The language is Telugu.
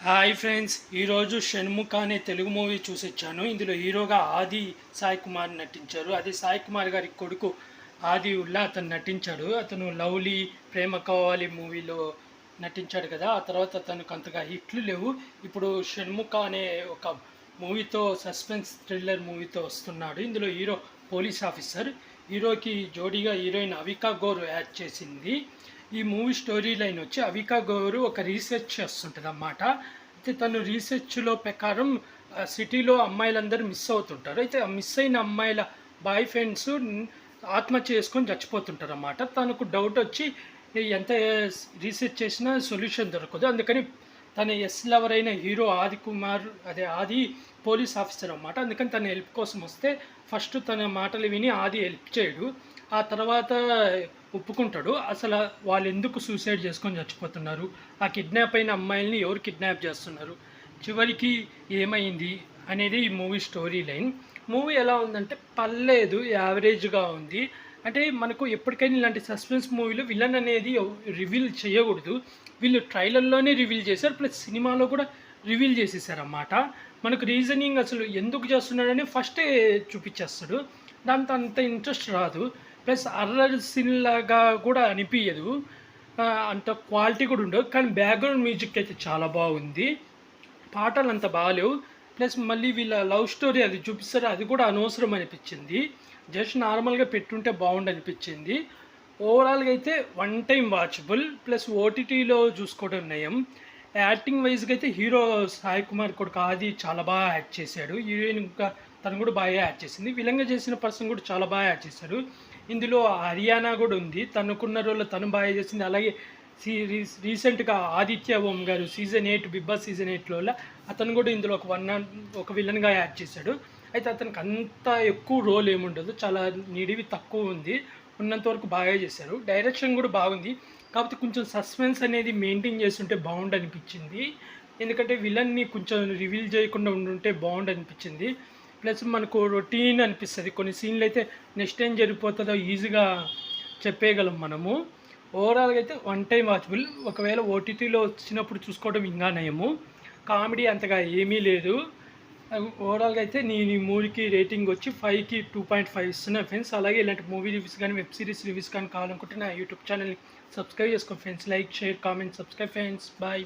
హాయ్ ఫ్రెండ్స్, ఈరోజు షణ్ముఖ అనే తెలుగు మూవీ చూసొచ్చాను. ఇందులో హీరోగా ఆది సాయి కుమార్ నటించారు. అది సాయి కుమార్ గారి కొడుకు ఆది ఉల్లా అతను నటించాడు. అతను లవ్లీ, ప్రేమ కావాలి మూవీలో నటించాడు కదా. ఆ తర్వాత అతనికి అంతగా హిట్లు లేవు. ఇప్పుడు షణ్ముఖ అనే ఒక మూవీతో, సస్పెన్స్ థ్రిల్లర్ మూవీతో వస్తున్నాడు. ఇందులో హీరో పోలీస్ ఆఫీసర్. హీరోకి జోడీగా హీరోయిన్ అవికా గౌర్ యాడ్ చేసింది. ఈ మూవీ స్టోరీ లైన్ వచ్చి అవికా గౌరు ఒక రీసెర్చ్ చేస్తుంటుంది అన్నమాట. అయితే తను రీసెర్చ్లో ప్రకారం సిటీలో అమ్మాయిలందరూ మిస్ అవుతుంటారు. అయితే ఆ మిస్ అయిన అమ్మాయిల బాయ్ ఫ్రెండ్స్ ఆత్మహత్య చేసుకొని చచ్చిపోతుంటారు అన్నమాట. తనకు డౌట్ వచ్చి ఎంత రీసెర్చ్ చేసినా సొల్యూషన్ దొరకదు. అందుకని తన ఎస్ లవర్ అయిన హీరో ఆది కుమార్, అదే ఆది పోలీస్ ఆఫీసర్ అన్నమాట. అందుకని తన హెల్ప్ కోసం వస్తే ఫస్ట్ తన మాటలు విని ఆది హెల్ప్ చేయడు. ఆ తర్వాత ఒప్పుకుంటాడు. అసలు వాళ్ళు ఎందుకు సూసైడ్ చేసుకొని చచ్చిపోతున్నారు, ఆ కిడ్నాప్ అయిన అమ్మాయిల్ని ఎవరు కిడ్నాప్ చేస్తున్నారు, చివరికి ఏమైంది అనేది ఈ మూవీ స్టోరీ లైన్. మూవీ ఎలా ఉందంటే పర్లేదు, యావరేజ్గా ఉంది. అంటే మనకు ఎప్పటికైనా ఇలాంటి సస్పెన్స్ మూవీలో విలన్ అనేది రివీల్ చేయకూడదు. వీళ్ళు ట్రైలర్లోనే రివీల్ చేశారు, ప్లస్ సినిమాలో కూడా రివీల్ చేసేసారన్నమాట. మనకు రీజనింగ్ అసలు ఎందుకు చేస్తున్నాడని ఫస్టే చూపించేస్తాడు. దాంతో అంత ఇంట్రెస్ట్ రాదు. ప్లస్ అర్రర్ సీన్ లాగా కూడా అనిపించదు, అంత క్వాలిటీ కూడా ఉండదు. కానీ బ్యాక్గ్రౌండ్ మ్యూజిక్ అయితే చాలా బాగుంది. పాటలు అంత బాగాలేవు. ప్లస్ మళ్ళీ వీళ్ళ లవ్ స్టోరీ అది చూపిస్తారు, అది కూడా అనవసరం అనిపించింది. జస్ట్ నార్మల్గా పెట్టుంటే బాగుండు అనిపించింది. ఓవరాల్గా అయితే వన్ టైం వాచబుల్. ప్లస్ ఓటీటీలో చూసుకోవడం నయం. యాక్టింగ్ వైజ్గా అయితే హీరో సాయి కుమార్ కొడుకు ఆది చాలా బాగా యాక్ట్ చేశాడు. హీరోయిన్ ఇంకా తను కూడా బాగా యాక్ట్ చేసింది. విలంగా చేసిన పర్సన్ కూడా చాలా బాగా యాక్ట్ చేశాడు. ఇందులో హర్యానా కూడా ఉంది, తనుకున్న రోజుల్లో తను బాగా చేసింది. అలాగే రీసెంట్గా ఆదిత్య ఓం గారు సీజన్ 8 బిగ్ బాస్ సీజన్ 8లో అతను కూడా ఇందులో ఒక విలన్గా యాడ్ చేశాడు. అయితే అతనికి అంత ఎక్కువ రోల్ ఏముండదు, చాలా నిడివి తక్కువ ఉంది. ఉన్నంత వరకు బాగా చేశారు. డైరెక్షన్ కూడా బాగుంది. కాకపోతే కొంచెం సస్పెన్స్ అనేది మెయింటైన్ చేస్తుంటే బాగుండు అనిపించింది. ఎందుకంటే విలన్ని కొంచెం రివీల్ చేయకుండా ఉండుంటే బాగుండు అనిపించింది. ప్లస్ మనకు రొటీన్ అనిపిస్తుంది. కొన్ని సీన్లు అయితే నెక్స్ట్ టైం జరిగిపోతుందో ఈజీగా చెప్పేయగలం మనము. ఓవరాల్గా అయితే వన్ టైం వాచబుల్. ఒకవేళ ఓటీటీలో వచ్చినప్పుడు చూసుకోవడం ఇంకా నయము. కామెడీ అంతగా ఏమీ లేదు. ఓవరాల్గా అయితే నేను ఈ మూవీకి రేటింగ్ వచ్చి 5కి 2.5 ఇస్తున్నా ఫ్రెండ్స్. అలాగే ఇలాంటి మూవీ రివ్యూస్ కానీ, వెబ్ సిరీస్ రివ్యూస్ కానీ కావాలనుకుంటే నా యూట్యూబ్ ఛానల్ని సబ్స్క్రైబ్ చేసుకోండి friends. Like, share, comment, subscribe friends. Bye.